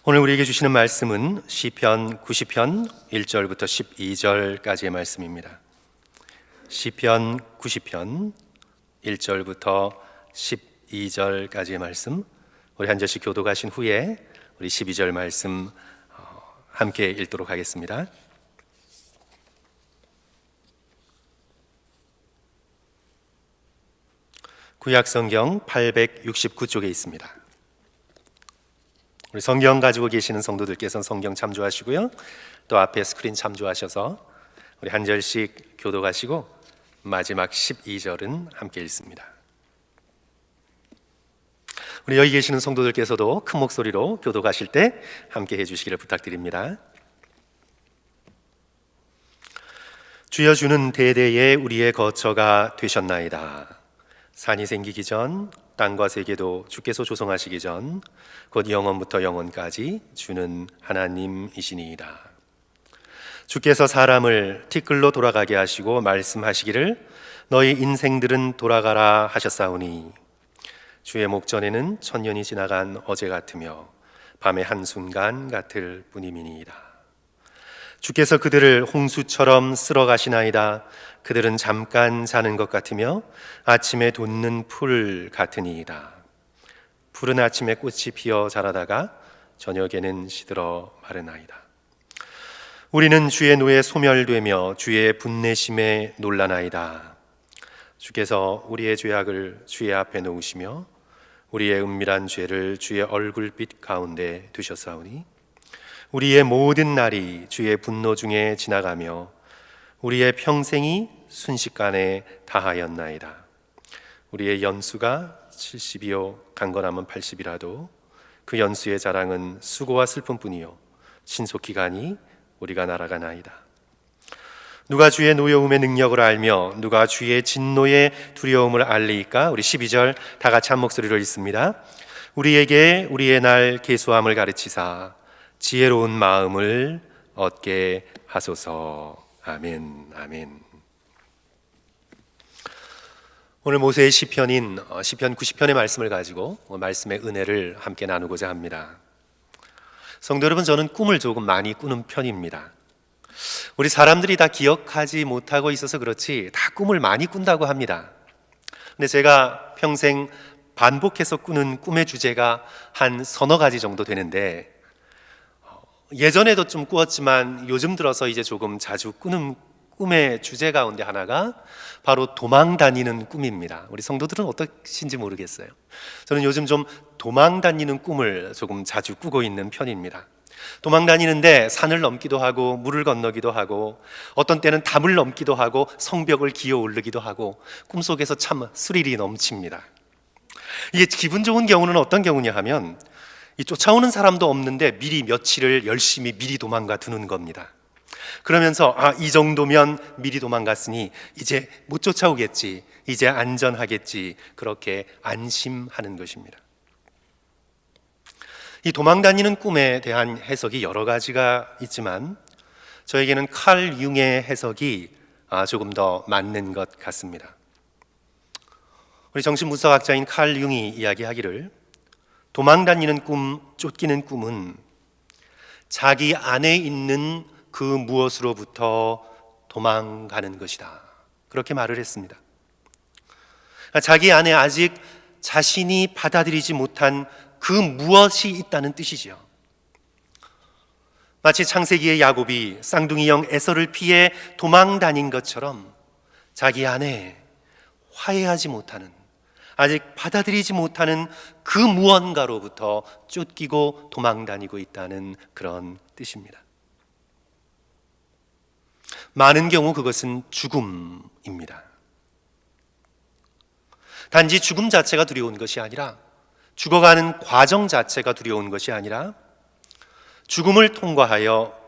오늘 우리에게 주시는 말씀은 시편 90편 1절부터 12절까지의 말씀입니다. 시편 90편 1절부터 12절까지의 말씀, 우리 한 절씩 교독하신 후에 우리 12절 말씀 함께 읽도록 하겠습니다. 구약성경 869쪽에 있습니다. 우리 성경 가지고 계시는 성도들께서는 성경 참조하시고요, 또 앞에 스크린 참조하셔서 우리 한 절씩 교독하시고 마지막 12절은 함께 읽습니다. 우리 여기 계시는 성도들께서도 큰 목소리로 교독하실 때 함께 해주시기를 부탁드립니다. 주여, 주는 대대에 우리의 거처가 되셨나이다. 산이 생기기 전, 땅과 세계도 주께서 조성하시기 전, 곧 영원부터 영원까지 주는 하나님이시니이다. 주께서 사람을 티끌로 돌아가게 하시고 말씀하시기를 너희 인생들은 돌아가라 하셨사오니, 주의 목전에는 천년이 지나간 어제 같으며 밤의 한순간 같을 뿐이니이다. 주께서 그들을 홍수처럼 쓸어 가시나이다. 그들은 잠깐 자는 것 같으며 아침에 돋는 풀 같으니이다. 푸른 아침에 꽃이 피어 자라다가 저녁에는 시들어 마르나이다. 우리는 주의 노에 소멸되며 주의 분내심에 놀라나이다. 주께서 우리의 죄악을 주의 앞에 놓으시며 우리의 은밀한 죄를 주의 얼굴빛 가운데 두셨사오니, 우리의 모든 날이 주의 분노 중에 지나가며 우리의 평생이 순식간에 다하였나이다. 우리의 연수가 70이요 강건하면 80이라도 그 연수의 자랑은 수고와 슬픔뿐이요 신속히 가니 우리가 날아가나이다. 누가 주의 노여움의 능력을 알며 누가 주의 진노의 두려움을 알리이까? 우리 12절 다 같이 한 목소리로 읽습니다. 우리에게 우리의 날 계수함을 가르치사 지혜로운 마음을 얻게 하소서. 아멘, 아멘. 오늘 모세의 시편인 시편 90편의 말씀을 가지고 말씀의 은혜를 함께 나누고자 합니다. 성도 여러분, 저는 꿈을 조금 많이 꾸는 편입니다. 우리 사람들이 다 기억하지 못하고 있어서 그렇지 다 꿈을 많이 꾼다고 합니다. 근데 제가 평생 반복해서 꾸는 꿈의 주제가 한 서너 가지 정도 되는데, 예전에도 좀 꾸었지만 요즘 들어서 이제 조금 자주 꾸는 꿈의 주제 가운데 하나가 바로 도망 다니는 꿈입니다. 우리 성도들은 어떠신지 모르겠어요. 저는 요즘 좀 도망 다니는 꿈을 조금 자주 꾸고 있는 편입니다. 도망 다니는데 산을 넘기도 하고 물을 건너기도 하고 어떤 때는 담을 넘기도 하고 성벽을 기어 오르기도 하고 꿈속에서 참 스릴이 넘칩니다. 이게 기분 좋은 경우는 어떤 경우냐 하면, 이 쫓아오는 사람도 없는데 미리 며칠을 열심히 미리 도망가 두는 겁니다. 그러면서 이 정도면 미리 도망갔으니 이제 못 쫓아오겠지, 이제 안전하겠지, 그렇게 안심하는 것입니다. 이 도망 다니는 꿈에 대한 해석이 여러 가지가 있지만 저에게는 칼 융의 해석이 조금 더 맞는 것 같습니다. 우리 정신분석학자인 칼 융이 이야기하기를, 도망 다니는 꿈, 쫓기는 꿈은 자기 안에 있는 그 무엇으로부터 도망가는 것이다, 그렇게 말을 했습니다. 자기 안에 아직 자신이 받아들이지 못한 그 무엇이 있다는 뜻이죠. 마치 창세기의 야곱이 쌍둥이형 에서를 피해 도망 다닌 것처럼 자기 안에 화해하지 못하는, 아직 받아들이지 못하는 그 무언가로부터 쫓기고 도망 다니고 있다는 그런 뜻입니다. 많은 경우 그것은 죽음입니다. 단지 죽음 자체가 두려운 것이 아니라, 죽어가는 과정 자체가 두려운 것이 아니라, 죽음을 통과하여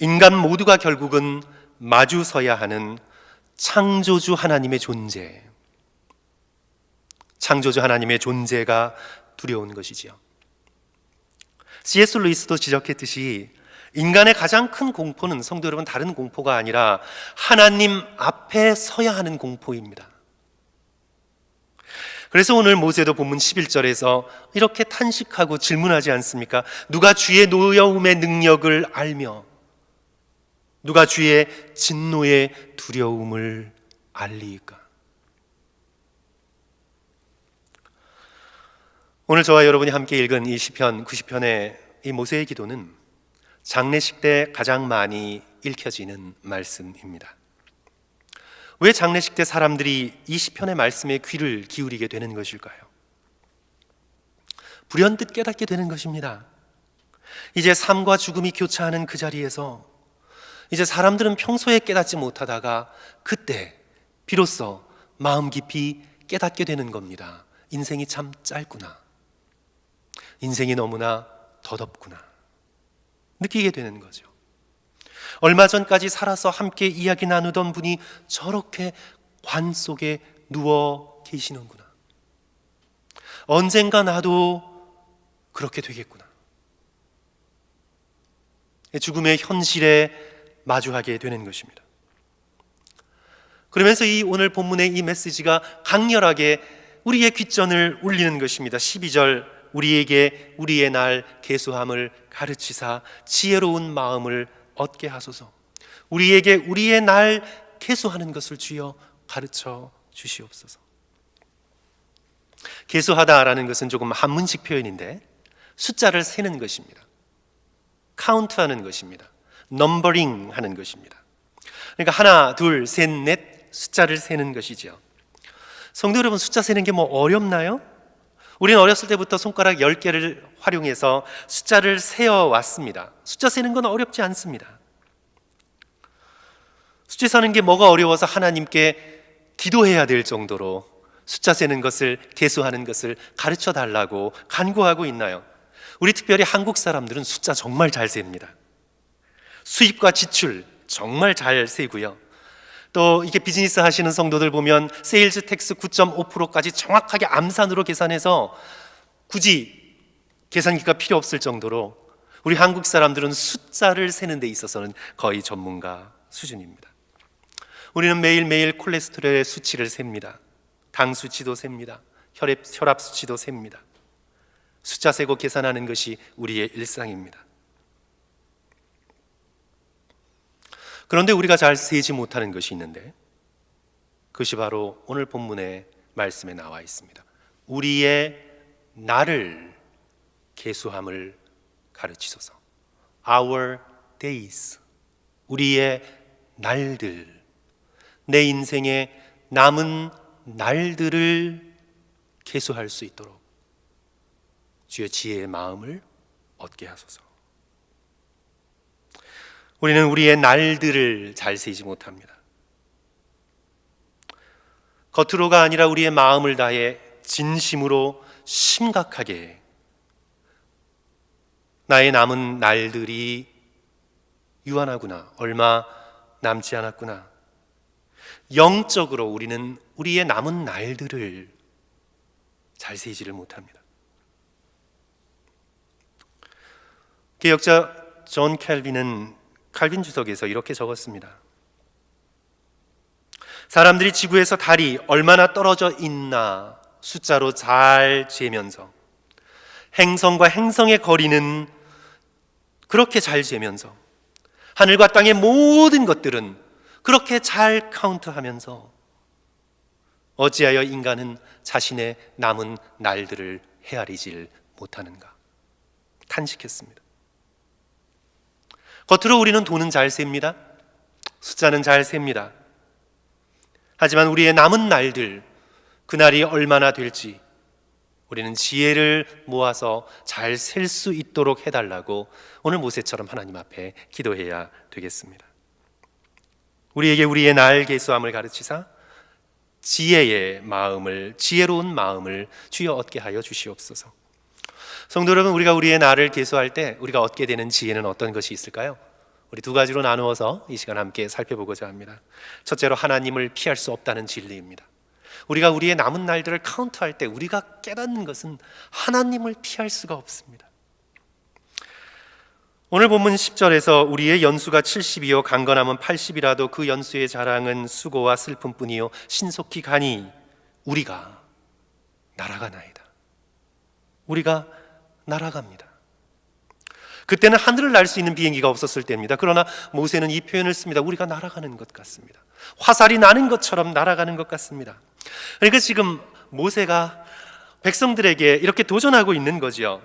인간 모두가 결국은 마주서야 하는 창조주 하나님의 존재, 창조주 하나님의 존재가 두려운 것이지요. C.S. 루이스도 지적했듯이 인간의 가장 큰 공포는, 성도 여러분, 다른 공포가 아니라 하나님 앞에 서야 하는 공포입니다. 그래서 오늘 모세도 본문 11절에서 이렇게 탄식하고 질문하지 않습니까? 누가 주의 노여움의 능력을 알며 누가 주의 진노의 두려움을 알리까? 오늘 저와 여러분이 함께 읽은 이 시편 90편의 이 모세의 기도는 장례식 때 가장 많이 읽혀지는 말씀입니다. 왜 장례식 때 사람들이 이 시편의 말씀에 귀를 기울이게 되는 것일까요? 불현듯 깨닫게 되는 것입니다. 이제 삶과 죽음이 교차하는 그 자리에서 이제 사람들은 평소에 깨닫지 못하다가 그때 비로소 마음 깊이 깨닫게 되는 겁니다. 인생이 참 짧구나. 인생이 너무나 더덥구나. 느끼게 되는 거죠. 얼마 전까지 살아서 함께 이야기 나누던 분이 저렇게 관 속에 누워 계시는구나. 언젠가 나도 그렇게 되겠구나. 죽음의 현실에 마주하게 되는 것입니다. 그러면서 이 오늘 본문의 이 메시지가 강렬하게 우리의 귓전을 울리는 것입니다. 12절 우리에게 우리의 날 계수함을 가르치사 지혜로운 마음을 얻게 하소서. 우리에게 우리의 날 계수하는 것을 주여 가르쳐 주시옵소서. 계수하다라는 것은 조금 한문식 표현인데 숫자를 세는 것입니다. 카운트하는 것입니다. 넘버링 하는 것입니다. 그러니까 하나, 둘, 셋, 넷 숫자를 세는 것이죠. 성도 여러분, 숫자 세는 게 뭐 어렵나요? 우리는 어렸을 때부터 손가락 10개를 활용해서 숫자를 세어왔습니다. 숫자 세는 건 어렵지 않습니다. 숫자 세는 게 뭐가 어려워서 하나님께 기도해야 될 정도로 숫자 세는 것을, 계수하는 것을 가르쳐 달라고 간구하고 있나요? 우리 특별히 한국 사람들은 숫자 정말 잘 셉니다. 수입과 지출 정말 잘 세고요. 또 이게 비즈니스 하시는 성도들 보면 세일즈 텍스 9.5%까지 정확하게 암산으로 계산해서 굳이 계산기가 필요 없을 정도로 우리 한국 사람들은 숫자를 세는 데 있어서는 거의 전문가 수준입니다. 우리는 매일매일 콜레스테롤의 수치를 셉니다. 당 수치도 셉니다. 혈압 수치도 셉니다. 숫자 세고 계산하는 것이 우리의 일상입니다. 그런데 우리가 잘 세지 못하는 것이 있는데 그것이 바로 오늘 본문의 말씀에 나와 있습니다. 우리의 날을 계수함을 가르치소서. Our days, 우리의 날들, 내 인생의 남은 날들을 계수할 수 있도록 주의 지혜의 마음을 얻게 하소서. 우리는 우리의 날들을 잘 세지 못합니다. 겉으로가 아니라 우리의 마음을 다해 진심으로 심각하게 나의 남은 날들이 유한하구나, 얼마 남지 않았구나. 영적으로 우리는 우리의 남은 날들을 잘 세지를 못합니다. 개혁자 존 캘빈은 칼빈 주석에서 이렇게 적었습니다. 사람들이 지구에서 달이 얼마나 떨어져 있나 숫자로 잘 재면서 행성과 행성의 거리는 그렇게 잘 재면서 하늘과 땅의 모든 것들은 그렇게 잘 카운트하면서 어찌하여 인간은 자신의 남은 날들을 헤아리질 못하는가 탄식했습니다. 겉으로 우리는 돈은 잘 셉니다. 숫자는 잘 셉니다. 하지만 우리의 남은 날들, 그날이 얼마나 될지 우리는 지혜를 모아서 잘 셀 수 있도록 해달라고 오늘 모세처럼 하나님 앞에 기도해야 되겠습니다. 우리에게 우리의 날 계수함을 가르치사 지혜의 마음을, 지혜로운 마음을 주여 얻게 하여 주시옵소서. 성도 여러분, 우리가 우리의 날을 계수할 때 우리가 얻게 되는 지혜는 어떤 것이 있을까요? 우리 두 가지로 나누어서 이 시간 함께 살펴보고자 합니다. 첫째로 하나님을 피할 수 없다는 진리입니다. 우리가 우리의 남은 날들을 카운트할 때 우리가 깨닫는 것은 하나님을 피할 수가 없습니다. 오늘 본문 10절에서 우리의 연수가 70이요 강건함은 80이라도 그 연수의 자랑은 수고와 슬픔뿐이요 신속히 가니 우리가 날아가나이다. 우리가 날아갑니다. 그때는 하늘을 날 수 있는 비행기가 없었을 때입니다. 그러나 모세는 이 표현을 씁니다. 우리가 날아가는 것 같습니다. 화살이 나는 것처럼 날아가는 것 같습니다. 그러니까 지금 모세가 백성들에게 이렇게 도전하고 있는 거죠.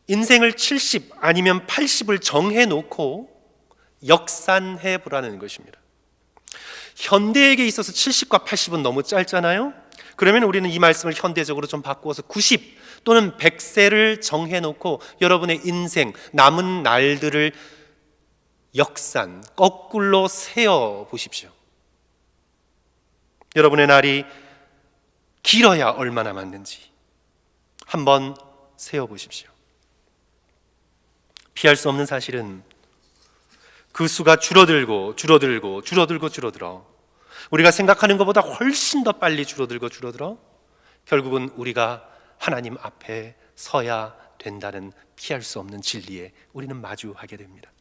인생을 70 아니면 80을 정해놓고 역산해 보라는 것입니다. 현대에게 있어서 70과 80은 너무 짧잖아요. 그러면 우리는 이 말씀을 현대적으로 좀 바꾸어서 90 또는 100세를 정해놓고 여러분의 인생 남은 날들을 역산, 거꾸로 세어 보십시오. 여러분의 날이 길어야 얼마나 많는지 한번 세어 보십시오. 피할 수 없는 사실은 그 수가 줄어들고 우리가 생각하는 것보다 훨씬 더 빨리 줄어들어 결국은 우리가 하나님 앞에 서야 된다는 피할 수 없는 진리에 우리는 마주하게 됩니다.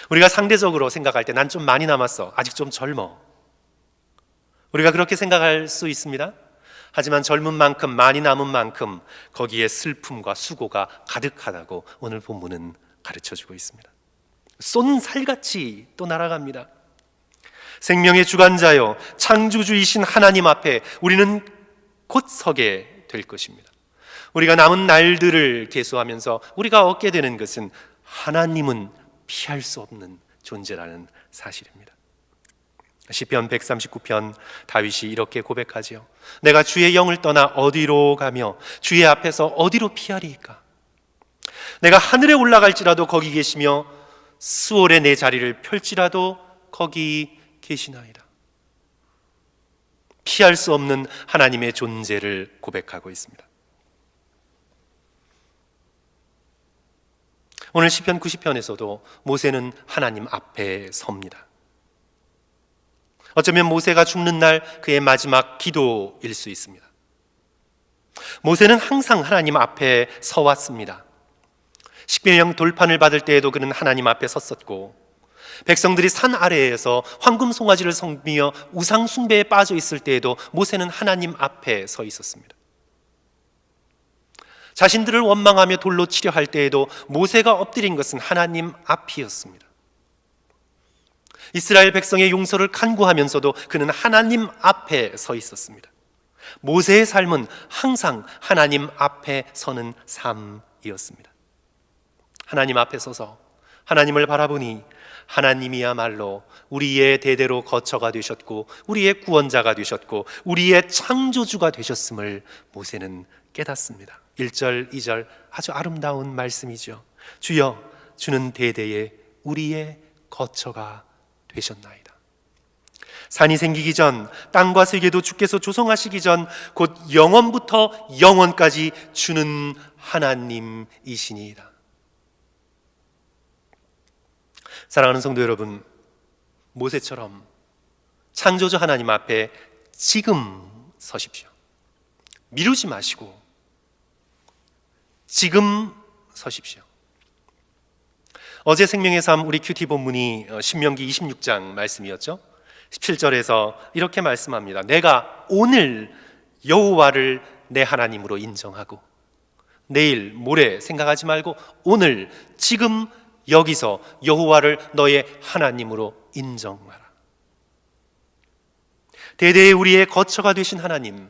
우리가 상대적으로 생각할 때 난 좀 많이 남았어, 아직 좀 젊어, 우리가 그렇게 생각할 수 있습니다. 하지만 젊은 만큼, 많이 남은 만큼 거기에 슬픔과 수고가 가득하다고 오늘 본문은 가르쳐주고 있습니다. 쏜 살같이 또 날아갑니다. 생명의 주관자여 창조주이신 하나님 앞에 우리는 곧 서게 될 것입니다. 우리가 남은 날들을 계수하면서 우리가 얻게 되는 것은 하나님은 피할 수 없는 존재라는 사실입니다. 시편 139편 다윗이 이렇게 고백하지요. 내가 주의 영을 떠나 어디로 가며 주의 앞에서 어디로 피하리이까? 내가 하늘에 올라갈지라도 거기 계시며 수월에 내 자리를 펼지라도 거기 계시나이다. 피할 수 없는 하나님의 존재를 고백하고 있습니다. 오늘 시편 90편에서도 모세는 하나님 앞에 섭니다. 어쩌면 모세가 죽는 날 그의 마지막 기도일 수 있습니다. 모세는 항상 하나님 앞에 서왔습니다. 십계명 돌판을 받을 때에도 그는 하나님 앞에 섰었고, 백성들이 산 아래에서 황금 송아지를 섬기며 우상 숭배에 빠져 있을 때에도 모세는 하나님 앞에 서 있었습니다. 자신들을 원망하며 돌로 치려 할 때에도 모세가 엎드린 것은 하나님 앞이었습니다. 이스라엘 백성의 용서를 간구하면서도 그는 하나님 앞에 서 있었습니다. 모세의 삶은 항상 하나님 앞에 서는 삶이었습니다. 하나님 앞에 서서 하나님을 바라보니 하나님이야말로 우리의 대대로 거처가 되셨고 우리의 구원자가 되셨고 우리의 창조주가 되셨음을 모세는 깨닫습니다. 1절, 2절 아주 아름다운 말씀이죠. 주여, 주는 대대에 우리의 거처가 되셨나이다. 산이 생기기 전, 땅과 세계도 주께서 조성하시기 전 곧 영원부터 영원까지 주는 하나님이시니이다. 사랑하는 성도 여러분, 모세처럼 창조주 하나님 앞에 지금 서십시오. 미루지 마시고 지금 서십시오. 어제 생명의 삶 우리 큐티 본문이 신명기 26장 말씀이었죠. 17절에서 이렇게 말씀합니다. 내가 오늘 여호와를 내 하나님으로 인정하고, 내일 모레 생각하지 말고 오늘 지금 여기서 여호와를 너의 하나님으로 인정하라. 대대에 우리의 거처가 되신 하나님,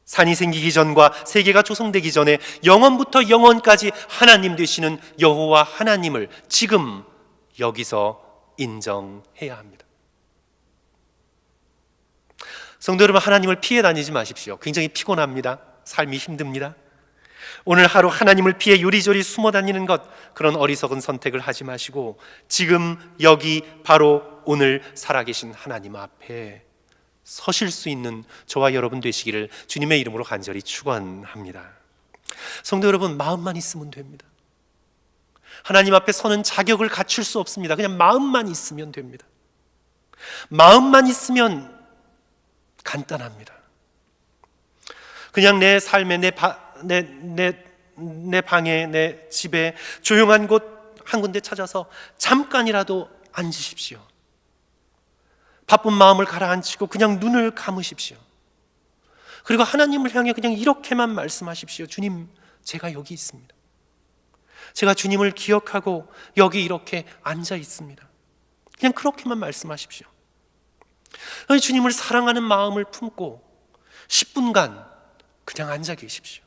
산이 생기기 전과 세계가 조성되기 전에 영원부터 영원까지 하나님 되시는 여호와 하나님을 지금 여기서 인정해야 합니다. 성도 여러분, 하나님을 피해 다니지 마십시오. 굉장히 피곤합니다. 삶이 힘듭니다. 오늘 하루 하나님을 피해 요리조리 숨어 다니는 것, 그런 어리석은 선택을 하지 마시고 지금 여기 바로 오늘 살아계신 하나님 앞에 서실 수 있는 저와 여러분 되시기를 주님의 이름으로 간절히 축원합니다. 성도 여러분, 마음만 있으면 됩니다. 하나님 앞에 서는 자격을 갖출 수 없습니다. 그냥 마음만 있으면 됩니다. 마음만 있으면 간단합니다. 그냥 내 삶에 내 방에, 내 집에 조용한 곳 한 군데 찾아서 잠깐이라도 앉으십시오. 바쁜 마음을 가라앉히고 그냥 눈을 감으십시오. 그리고 하나님을 향해 그냥 이렇게만 말씀하십시오. 주님, 제가 여기 있습니다. 제가 주님을 기억하고 여기 이렇게 앉아 있습니다. 그냥 그렇게만 말씀하십시오. 주님을 사랑하는 마음을 품고 10분간 그냥 앉아 계십시오.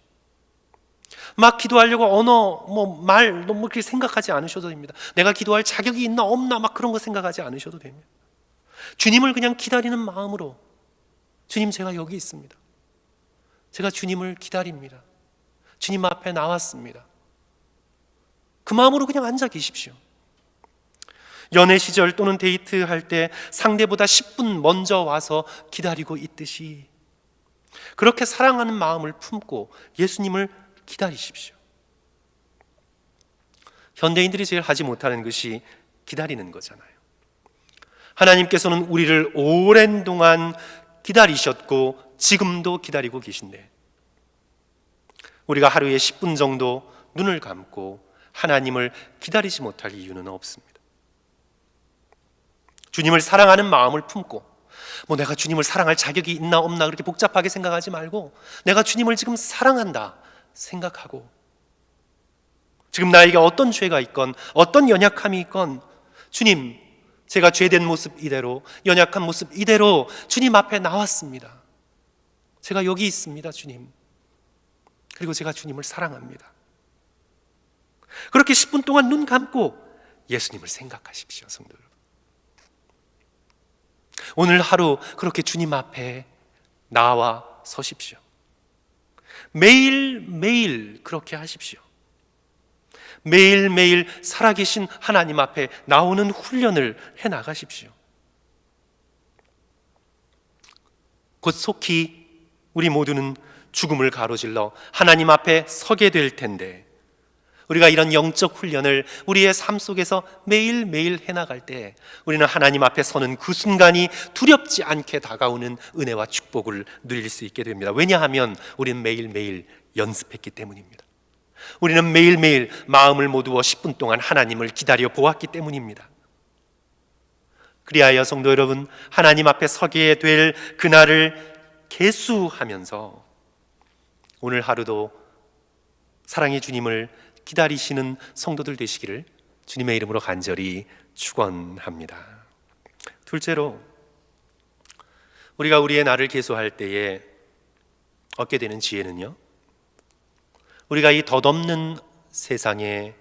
막 기도하려고 언어, 말 너무 그렇게 생각하지 않으셔도 됩니다. 내가 기도할 자격이 있나 없나 막 그런 거 생각하지 않으셔도 됩니다. 주님을 그냥 기다리는 마음으로, 주님, 제가 여기 있습니다. 제가 주님을 기다립니다. 주님 앞에 나왔습니다. 그 마음으로 그냥 앉아 계십시오. 연애 시절 또는 데이트할 때 상대보다 10분 먼저 와서 기다리고 있듯이 그렇게 사랑하는 마음을 품고 예수님을 기다리십시오. 현대인들이 제일 하지 못하는 것이 기다리는 거잖아요. 하나님께서는 우리를 오랜 동안 기다리셨고 지금도 기다리고 계신데 우리가 하루에 10분 정도 눈을 감고 하나님을 기다리지 못할 이유는 없습니다. 주님을 사랑하는 마음을 품고 내가 주님을 사랑할 자격이 있나 없나 그렇게 복잡하게 생각하지 말고 내가 주님을 지금 사랑한다 생각하고 지금 나에게 어떤 죄가 있건 어떤 연약함이 있건 주님, 제가 죄된 모습 이대로, 연약한 모습 이대로 주님 앞에 나왔습니다. 제가 여기 있습니다, 주님. 그리고 제가 주님을 사랑합니다. 그렇게 10분 동안 눈 감고 예수님을 생각하십시오, 성도 여러분. 오늘 하루 그렇게 주님 앞에 나와 서십시오. 매일매일 그렇게 하십시오. 매일매일 살아계신 하나님 앞에 나오는 훈련을 해나가십시오. 곧 속히 우리 모두는 죽음을 가로질러 하나님 앞에 서게 될 텐데 우리가 이런 영적 훈련을 우리의 삶 속에서 매일매일 해나갈 때 우리는 하나님 앞에 서는 그 순간이 두렵지 않게 다가오는 은혜와 축복을 누릴 수 있게 됩니다. 왜냐하면 우리는 매일매일 연습했기 때문입니다. 우리는 매일매일 마음을 모두어 10분 동안 하나님을 기다려 보았기 때문입니다. 그리하여 성도 여러분, 하나님 앞에 서게 될 그날을 계수하면서 오늘 하루도 사랑의 주님을 기다리시는 성도들 되시기를 주님의 이름으로 간절히 축원합니다. 둘째로, 우리가 우리의 날을 계수할 때에 얻게 되는 지혜는요, 우리가 이 덧없는 세상에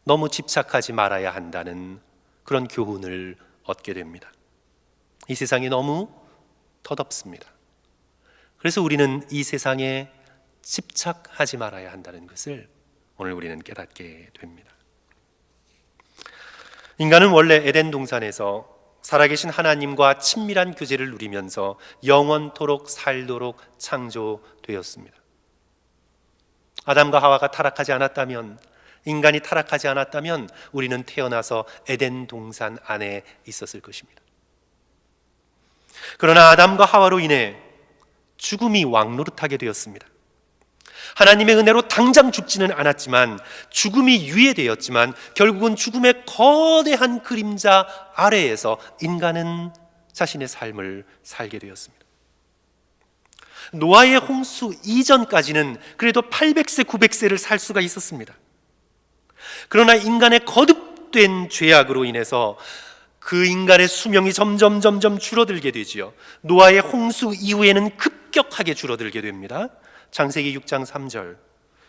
너무 집착하지 말아야 한다는 그런 교훈을 얻게 됩니다. 이 세상이 너무 덧없습니다. 그래서 우리는 이 세상에 집착하지 말아야 한다는 것을 오늘 우리는 깨닫게 됩니다. 인간은 원래 에덴 동산에서 살아계신 하나님과 친밀한 교제를 누리면서 영원토록 살도록 창조되었습니다. 아담과 하와가 타락하지 않았다면, 인간이 타락하지 않았다면 우리는 태어나서 에덴 동산 안에 있었을 것입니다. 그러나 아담과 하와로 인해 죽음이 왕노릇하게 되었습니다. 하나님의 은혜로 당장 죽지는 않았지만 죽음이 유예되었지만 결국은 죽음의 거대한 그림자 아래에서 인간은 자신의 삶을 살게 되었습니다. 노아의 홍수 이전까지는 그래도 800세, 900세를 살 수가 있었습니다. 그러나 인간의 거듭된 죄악으로 인해서 그 인간의 수명이 점점 줄어들게 되지요. 노아의 홍수 이후에는 급격하게 줄어들게 됩니다. 창세기 6장 3절,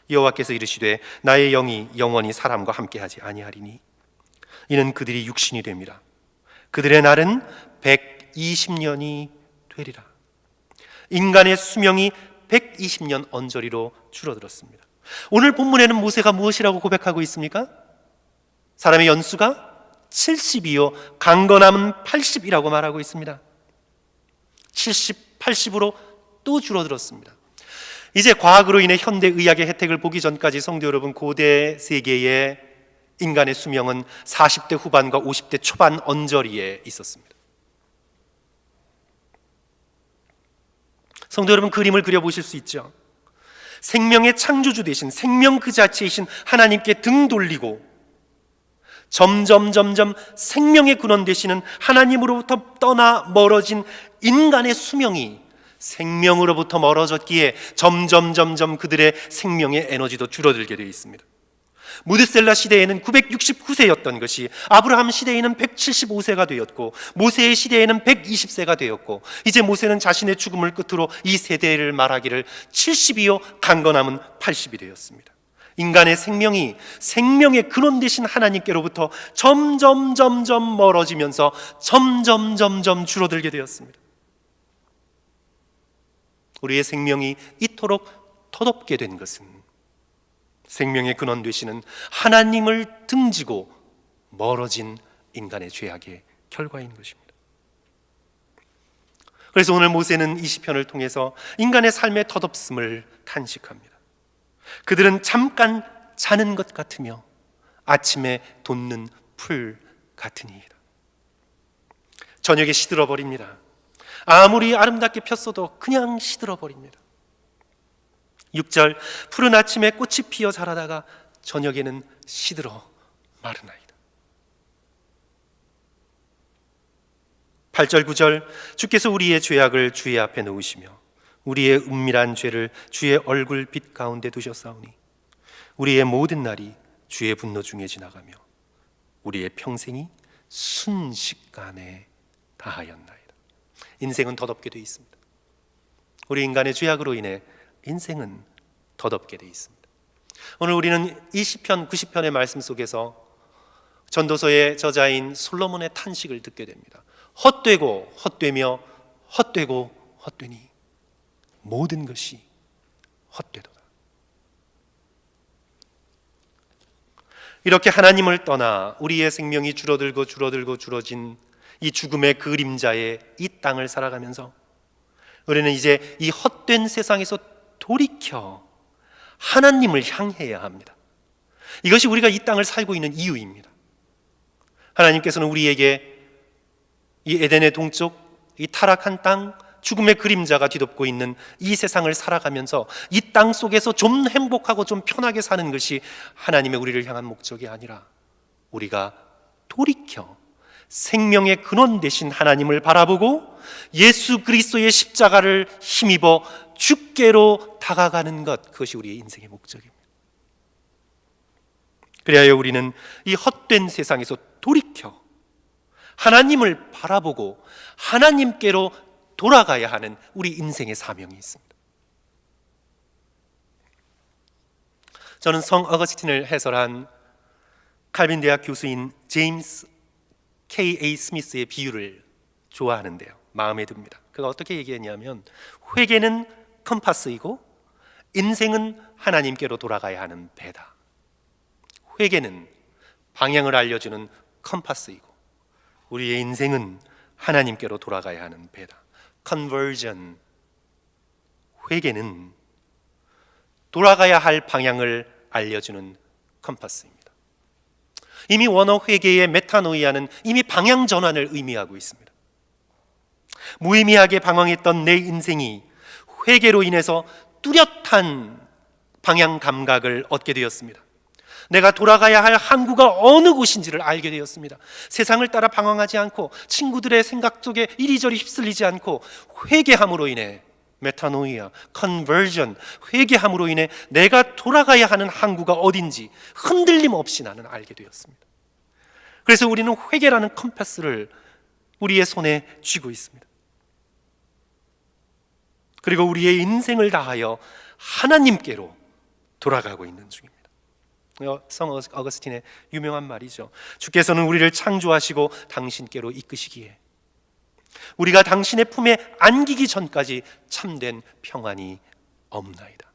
여호와께서 이르시되 나의 영이 영원히 사람과 함께하지 아니하리니 이는 그들이 육신이 됩니다. 그들의 날은 120년이 되리라. 인간의 수명이 120년 언저리로 줄어들었습니다. 오늘 본문에는 모세가 무엇이라고 고백하고 있습니까? 사람의 연수가 70이요 강건함은 80이라고 말하고 있습니다. 70, 80으로 또 줄어들었습니다. 이제 과학으로 인해 현대의학의 혜택을 보기 전까지 성도 여러분, 고대 세계의 인간의 수명은 40대 후반과 50대 초반 언저리에 있었습니다. 성도 여러분, 그림을 그려보실 수 있죠. 생명의 창조주 되신, 생명 그 자체이신 하나님께 등 돌리고 점점 생명의 근원 되시는 하나님으로부터 떠나 멀어진 인간의 수명이 생명으로부터 멀어졌기에 점점 그들의 생명의 에너지도 줄어들게 되어 있습니다. 무드셀라 시대에는 969세였던 것이 아브라함 시대에는 175세가 되었고, 모세의 시대에는 120세가 되었고, 이제 모세는 자신의 죽음을 끝으로 이 세대를 말하기를 70이요 강건함은 80이 되었습니다. 인간의 생명이 생명의 근원 되신 하나님께로부터 점점 멀어지면서 점점 줄어들게 되었습니다. 우리의 생명이 이토록 더덥게 된 것은 생명의 근원 되시는 하나님을 등지고 멀어진 인간의 죄악의 결과인 것입니다. 그래서 오늘 모세는 이 시편을 통해서 인간의 삶의 덧없음을 탄식합니다. 그들은 잠깐 자는 것 같으며 아침에 돋는 풀 같으니이다. 저녁에 시들어 버립니다. 아무리 아름답게 폈어도 그냥 시들어 버립니다. 6절, 푸른 아침에 꽃이 피어 자라다가 저녁에는 시들어 마르나이다. 8절 9절, 주께서 우리의 죄악을 주의 앞에 놓으시며 우리의 은밀한 죄를 주의 얼굴 빛 가운데 두셨사오니 우리의 모든 날이 주의 분노 중에 지나가며 우리의 평생이 순식간에 다하였나이다. 인생은 덧없게 되어 있습니다. 우리 인간의 죄악으로 인해 인생은 덧없게 되어 있습니다. 오늘 우리는 이 시편 90편의 말씀 속에서 전도서의 저자인 솔로몬의 탄식을 듣게 됩니다. 헛되고 헛되며 헛되고 헛되니 모든 것이 헛되도다. 이렇게 하나님을 떠나 우리의 생명이 줄어들고 줄어진 이 죽음의 그림자의 이 땅을 살아가면서 우리는 이제 이 헛된 세상에서 돌이켜 하나님을 향해야 합니다. 이것이 우리가 이 땅을 살고 있는 이유입니다. 하나님께서는 우리에게 이 에덴의 동쪽, 이 타락한 땅, 죽음의 그림자가 뒤덮고 있는 이 세상을 살아가면서 이 땅 속에서 좀 행복하고 좀 편하게 사는 것이 하나님의 우리를 향한 목적이 아니라 우리가 돌이켜 생명의 근원 되신 하나님을 바라보고 예수 그리스도의 십자가를 힘입어 주께로 다가가는 것, 그것이 우리의 인생의 목적입니다. 그리하여 우리는 이 헛된 세상에서 돌이켜 하나님을 바라보고 하나님께로 돌아가야 하는 우리 인생의 사명이 있습니다. 저는 성 어거스틴을 해설한 칼빈 대학 교수인 제임스 K.A. 스미스의 비유를 좋아하는데요, 마음에 듭니다. 그가 어떻게 얘기했냐면, 회개는 컴파스이고 인생은 하나님께로 돌아가야 하는 배다. 회개는 방향을 알려주는 컴파스이고 우리의 인생은 하나님께로 돌아가야 하는 배다. Conversion, 회개는 돌아가야 할 방향을 알려주는 컴파스입니다. 이미 원어 회개의 메타노이아는 이미 방향 전환을 의미하고 있습니다. 무의미하게 방황했던 내 인생이 회개로 인해서 뚜렷한 방향 감각을 얻게 되었습니다. 내가 돌아가야 할 항구가 어느 곳인지를 알게 되었습니다. 세상을 따라 방황하지 않고 친구들의 생각 속에 이리저리 휩쓸리지 않고 회개함으로 인해 메타노이아, 컨버전, 회개함으로 인해 내가 돌아가야 하는 항구가 어딘지 흔들림 없이 나는 알게 되었습니다. 그래서 우리는 회개라는 컴파스를 우리의 손에 쥐고 있습니다. 그리고 우리의 인생을 다하여 하나님께로 돌아가고 있는 중입니다. 성 어거스틴의 유명한 말이죠. 주께서는 우리를 창조하시고 당신께로 이끄시기에 우리가 당신의 품에 안기기 전까지 참된 평안이 없나이다.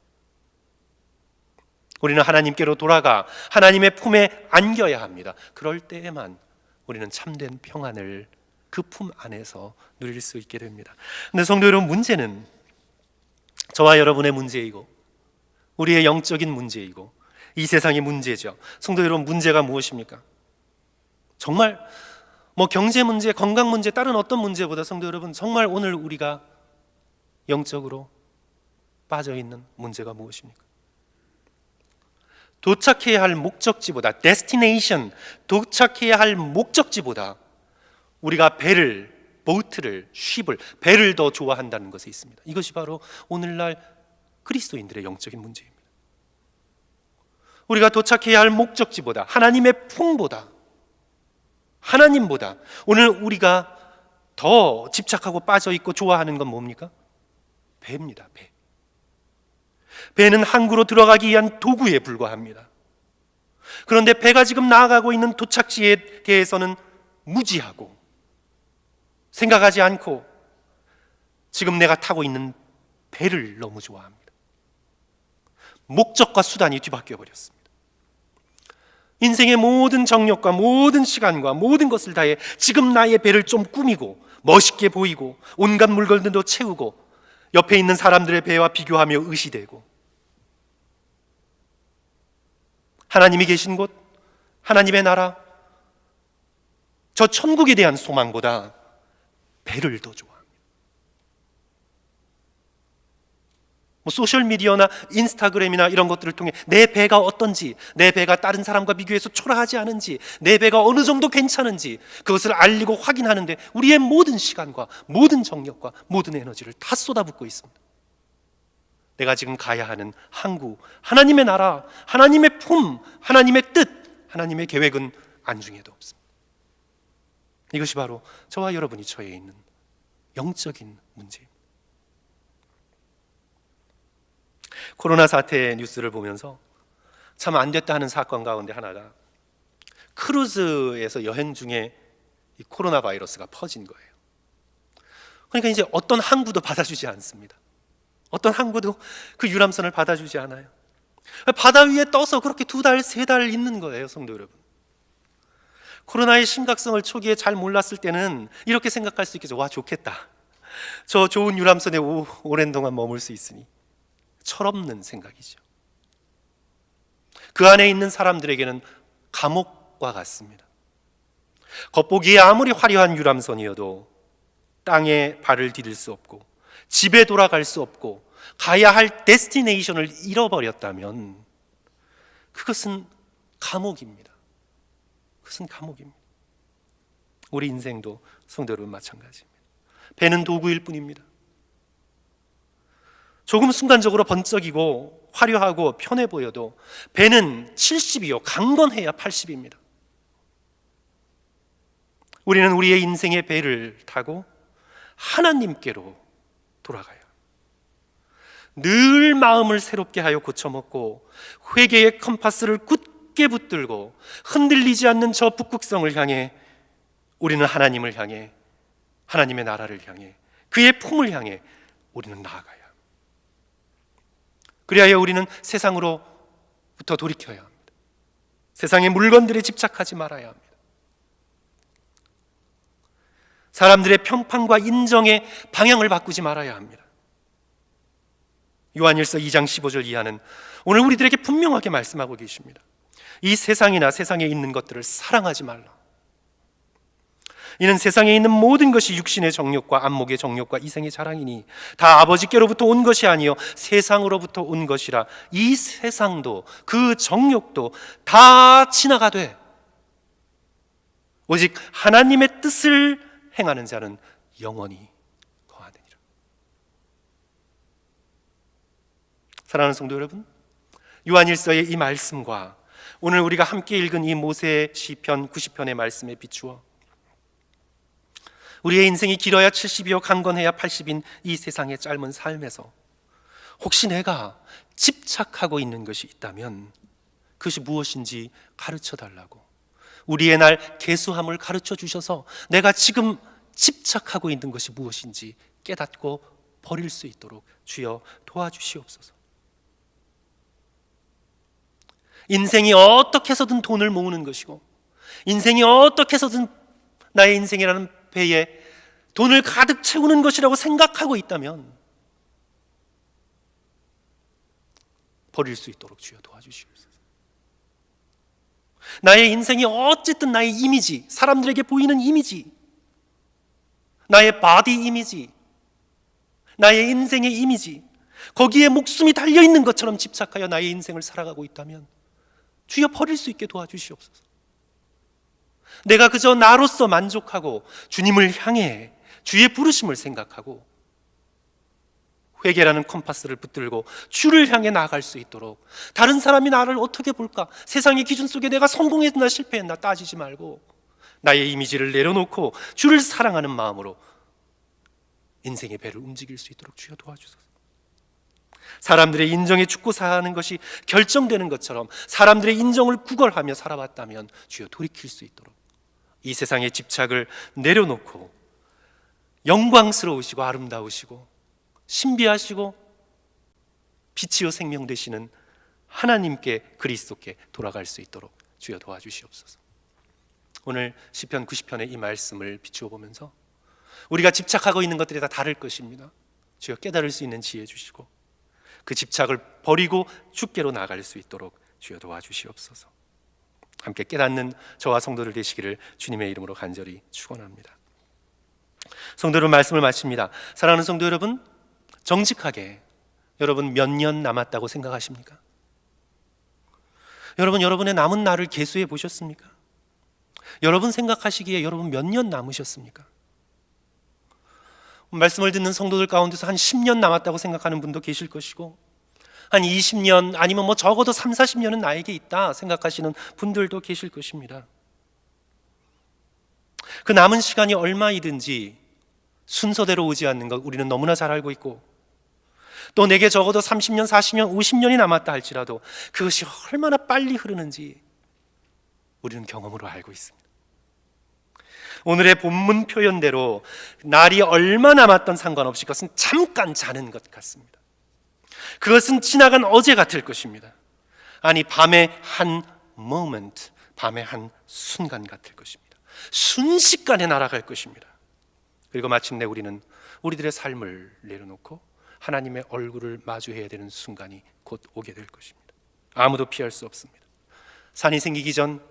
우리는 하나님께로 돌아가 하나님의 품에 안겨야 합니다. 그럴 때에만 우리는 참된 평안을 그 품 안에서 누릴 수 있게 됩니다. 그런데 성도 여러분, 문제는 저와 여러분의 문제이고 우리의 영적인 문제이고 이 세상의 문제죠. 성도 여러분, 문제가 무엇입니까? 정말 경제 문제, 건강 문제, 다른 어떤 문제보다 성도 여러분, 정말 오늘 우리가 영적으로 빠져있는 문제가 무엇입니까? 도착해야 할 목적지보다, 데스티네이션, 도착해야 할 목적지보다 우리가 배를 보트를, 쉽을, 배를 더 좋아한다는 것에 있습니다. 이것이 바로 오늘날 그리스도인들의 영적인 문제입니다. 우리가 도착해야 할 목적지보다, 하나님의 품보다, 하나님보다 오늘 우리가 더 집착하고 빠져있고 좋아하는 건 뭡니까? 배입니다. 배. 배는 항구로 들어가기 위한 도구에 불과합니다. 그런데 배가 지금 나아가고 있는 도착지에 대해서는 무지하고 생각하지 않고 지금 내가 타고 있는 배를 너무 좋아합니다. 목적과 수단이 뒤바뀌어 버렸습니다. 인생의 모든 정력과 모든 시간과 모든 것을 다해 지금 나의 배를 좀 꾸미고 멋있게 보이고 온갖 물건들도 채우고 옆에 있는 사람들의 배와 비교하며 의시되고, 하나님이 계신 곳, 하나님의 나라, 저 천국에 대한 소망보다 배를 더 좋아합니다. 소셜미디어나 인스타그램이나 이런 것들을 통해 내 배가 어떤지, 내 배가 다른 사람과 비교해서 초라하지 않은지, 내 배가 어느 정도 괜찮은지 그것을 알리고 확인하는데 우리의 모든 시간과 모든 정력과 모든 에너지를 다 쏟아붓고 있습니다. 내가 지금 가야 하는 항구, 하나님의 나라, 하나님의 품, 하나님의 뜻, 하나님의 계획은 안중에도 없습니다. 이것이 바로 저와 여러분이 처해 있는 영적인 문제입니다. 코로나 사태 뉴스를 보면서 참 안 됐다 하는 사건 가운데 하나가, 크루즈에서 여행 중에 이 코로나 바이러스가 퍼진 거예요. 그러니까 이제 어떤 항구도 받아주지 않습니다. 어떤 항구도 그 유람선을 받아주지 않아요. 바다 위에 떠서 그렇게 2달, 3달 있는 거예요, 성도 여러분. 코로나의 심각성을 초기에 잘 몰랐을 때는 이렇게 생각할 수 있겠죠. 와, 좋겠다. 저 좋은 유람선에 오랜 동안 머물 수 있으니. 철없는 생각이죠. 그 안에 있는 사람들에게는 감옥과 같습니다. 겉보기에 아무리 화려한 유람선이어도 땅에 발을 디딜 수 없고 집에 돌아갈 수 없고 가야 할 데스티네이션을 잃어버렸다면 그것은 감옥입니다. 그것은 감옥입니다. 우리 인생도 성도 여러분 마찬가지입니다. 배는 도구일 뿐입니다. 조금 순간적으로 번쩍이고 화려하고 편해 보여도 배는 70이요, 강건해야 80입니다. 우리는 우리의 인생의 배를 타고 하나님께로 돌아가요. 늘 마음을 새롭게 하여 고쳐먹고 회개의 컴파스를 굳게 붙들고 흔들리지 않는 저 북극성을 향해 우리는 하나님을 향해, 하나님의 나라를 향해, 그의 품을 향해 우리는 나아가요. 그리하여 우리는 세상으로부터 돌이켜야 합니다. 세상의 물건들에 집착하지 말아야 합니다. 사람들의 평판과 인정의 방향을 바꾸지 말아야 합니다. 요한일서 2장 15절 이하는 오늘 우리들에게 분명하게 말씀하고 계십니다. 이 세상이나 세상에 있는 것들을 사랑하지 말라. 이는 세상에 있는 모든 것이 육신의 정욕과 안목의 정욕과 이생의 자랑이니 다 아버지께로부터 온 것이 아니요 세상으로부터 온 것이라. 이 세상도 그 정욕도 다 지나가되 오직 하나님의 뜻을 행하는 자는 영원히 거하느니라. 사랑하는 성도 여러분, 요한일서의 이 말씀과 오늘 우리가 함께 읽은 이 모세 시편 90편의 말씀에 비추어 우리의 인생이 길어야 70이요 강건해야 80인 이 세상의 짧은 삶에서 혹시 내가 집착하고 있는 것이 있다면 그것이 무엇인지 가르쳐 달라고, 우리의 날 계수함을 가르쳐 주셔서 내가 지금 집착하고 있는 것이 무엇인지 깨닫고 버릴 수 있도록 주여 도와주시옵소서. 인생이 어떻게 해서든 돈을 모으는 것이고 인생이 어떻게 해서든 나의 인생이라는 배에 돈을 가득 채우는 것이라고 생각하고 있다면 버릴 수 있도록 주여 도와주시옵소서. 나의 인생이 어쨌든 나의 이미지, 사람들에게 보이는 이미지, 나의 바디 이미지, 나의 인생의 이미지, 거기에 목숨이 달려있는 것처럼 집착하여 나의 인생을 살아가고 있다면 주여 버릴 수 있게 도와주시옵소서. 내가 그저 나로서 만족하고 주님을 향해 주의 부르심을 생각하고 회개라는 컴파스를 붙들고 주를 향해 나아갈 수 있도록, 다른 사람이 나를 어떻게 볼까, 세상의 기준 속에 내가 성공했나 실패했나 따지지 말고 나의 이미지를 내려놓고 주를 사랑하는 마음으로 인생의 배를 움직일 수 있도록 주여 도와주소서. 사람들의 인정에 죽고 사는 것이 결정되는 것처럼 사람들의 인정을 구걸하며 살아왔다면 주여 돌이킬 수 있도록 이 세상의 집착을 내려놓고 영광스러우시고 아름다우시고 신비하시고 빛이요 생명 되시는 하나님께, 그리스도께 돌아갈 수 있도록 주여 도와주시옵소서. 오늘 시편 90편의 이 말씀을 비추어 보면서 우리가 집착하고 있는 것들이 다 다를 것입니다. 주여 깨달을 수 있는 지혜 주시고 그 집착을 버리고 주께로 나아갈 수 있도록 주여 도와주시옵소서. 함께 깨닫는 저와 성도들 되시기를 주님의 이름으로 간절히 축원합니다. 성도 여러분, 말씀을 마칩니다. 사랑하는 성도 여러분, 정직하게 여러분 몇 년 남았다고 생각하십니까? 여러분, 여러분의 남은 날을 계수해 보셨습니까? 여러분 생각하시기에 여러분 몇 년 남으셨습니까? 말씀을 듣는 성도들 가운데서 한 10년 남았다고 생각하는 분도 계실 것이고, 한 20년 아니면 적어도 3, 40년은 나에게 있다 생각하시는 분들도 계실 것입니다. 그 남은 시간이 얼마이든지 순서대로 오지 않는 것 우리는 너무나 잘 알고 있고, 또 내게 적어도 30년, 40년, 50년이 남았다 할지라도 그것이 얼마나 빨리 흐르는지 우리는 경험으로 알고 있습니다. 오늘의 본문 표현대로 날이 얼마 남았던 상관없이 그것은 잠깐 자는 것 같습니다. 그것은 지나간 어제 같을 것입니다. 아니, 밤의 한 moment, 밤의 한 순간 같을 것입니다. 순식간에 날아갈 것입니다. 그리고 마침내 우리는 우리들의 삶을 내려놓고 하나님의 얼굴을 마주해야 되는 순간이 곧 오게 될 것입니다. 아무도 피할 수 없습니다. 산이 생기기 전,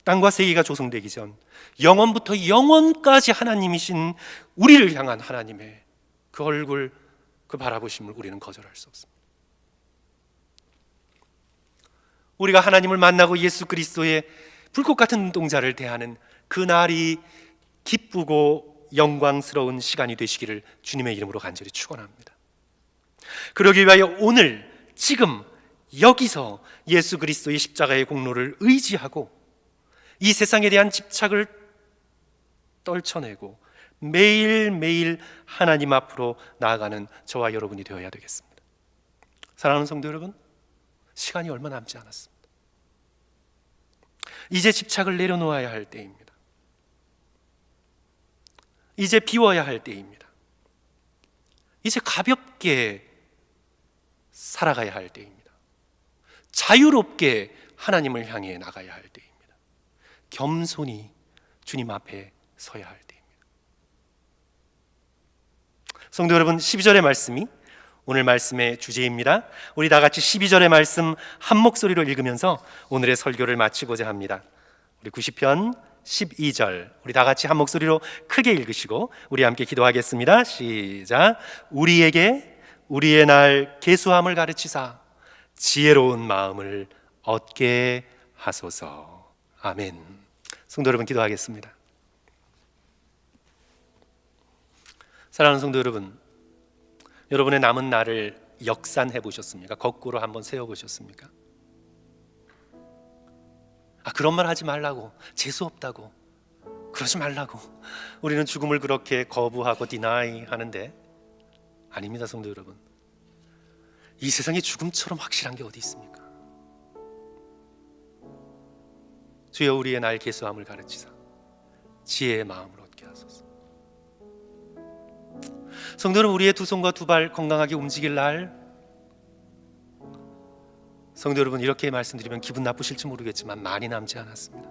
땅과 세계가 조성되기 전, 영원부터 영원까지 하나님이신 우리를 향한 하나님의 그 얼굴, 그 바라보심을 우리는 거절할 수 없습니다. 우리가 하나님을 만나고 예수 그리스도의 불꽃 같은 눈동자를 대하는 그 날이 기쁘고 영광스러운 시간이 되시기를 주님의 이름으로 간절히 축원합니다. 그러기 위하여 오늘 지금 여기서 예수 그리스도의 십자가의 공로를 의지하고 이 세상에 대한 집착을 떨쳐내고 매일매일 하나님 앞으로 나아가는 저와 여러분이 되어야 되겠습니다. 사랑하는 성도 여러분, 시간이 얼마 남지 않았습니다. 이제 집착을 내려놓아야 할 때입니다. 이제 비워야 할 때입니다. 이제 가볍게 살아가야 할 때입니다. 자유롭게 하나님을 향해 나가야 할 때입니다. 겸손히 주님 앞에 서야 할 때입니다. 성도 여러분, 12절의 말씀이 오늘 말씀의 주제입니다. 우리 다 같이 12절의 말씀 한 목소리로 읽으면서 오늘의 설교를 마치고자 합니다. 우리 90편 12절 우리 다 같이 한 목소리로 크게 읽으시고 우리 함께 기도하겠습니다. 시작. 우리에게 우리의 날 계수함을 가르치사 지혜로운 마음을 얻게 하소서. 아멘. 성도 여러분, 기도하겠습니다. 사랑하는 성도 여러분, 여러분의 남은 날을 역산해 보셨습니까? 거꾸로 한번 세워 보셨습니까? 그런 말 하지 말라고, 재수 없다고, 그러지 말라고 우리는 죽음을 그렇게 거부하고 디나이 하는데 아닙니다. 성도 여러분, 이 세상에 죽음처럼 확실한 게 어디 있습니까? 주여 우리의 날 계수함을 가르치사 지혜의 마음을 얻게 하소서. 성도 여러분, 우리의 두 손과 두 발 건강하게 움직일 날, 성도 여러분, 이렇게 말씀드리면 기분 나쁘실지 모르겠지만 많이 남지 않았습니다.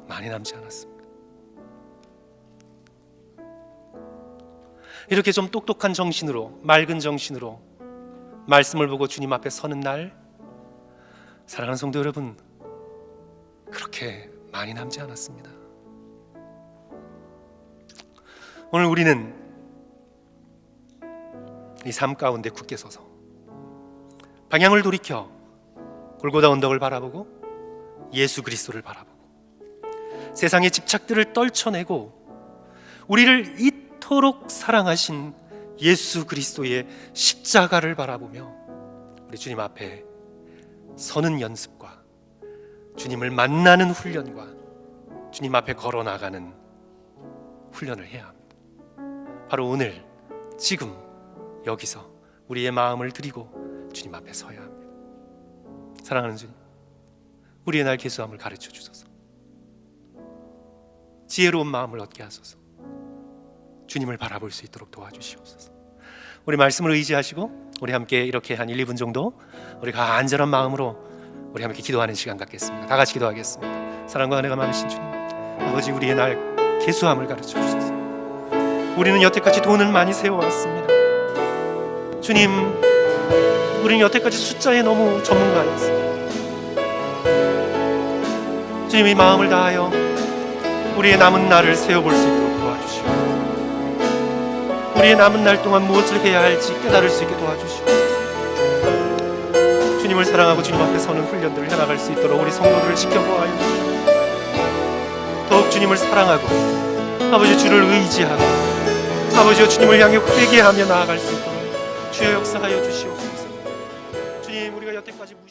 많이 남지 않았습니다. 이렇게 좀 똑똑한 정신으로, 맑은 정신으로 말씀을 보고 주님 앞에 서는 날, 사랑하는 성도 여러분, 그렇게 많이 남지 않았습니다. 오늘 우리는 이 삶 가운데 굳게 서서 방향을 돌이켜 골고다 언덕을 바라보고 예수 그리스도를 바라보고 세상의 집착들을 떨쳐내고 우리를 이토록 사랑하신 예수 그리스도의 십자가를 바라보며 우리 주님 앞에 서는 연습과 주님을 만나는 훈련과 주님 앞에 걸어나가는 훈련을 해야 합니다. 바로 오늘 지금 여기서 우리의 마음을 드리고 주님 앞에 서야 합니다. 사랑하는 주님, 우리의 날 계수함을 가르쳐 주소서. 지혜로운 마음을 얻게 하소서. 주님을 바라볼 수 있도록 도와주시옵소서. 우리 말씀을 의지하시고 우리 함께 이렇게 한 1, 2분 정도 우리가 안전한 마음으로 우리 함께 기도하는 시간 갖겠습니다. 다 같이 기도하겠습니다. 사랑과 은혜가 많으신 주님, 아버지, 우리의 날 계수함을 가르쳐 주소서. 우리는 여태까지 돈을 많이 세워왔습니다. 주님, 우리는 여태까지 숫자에 너무 전문가였습니다. 주님, 이 마음을 다하여 우리의 남은 날을 세워볼 수 있도록 도와주시옵소서. 우리의 남은 날 동안 무엇을 해야 할지 깨달을 수 있게 도와주시옵소서. 주님을 사랑하고 주님 앞에 서는 훈련들을 해나갈 수 있도록 우리 성도들을 지켜보아요 주시옵소서. 더욱 주님을 사랑하고 아버지 주를 의지하고 아버지여 주님을 향해 회개하며 나아갈 수 있도록 주여 역사하여 주시옵소서. 주님, 우리가 여태까지 무시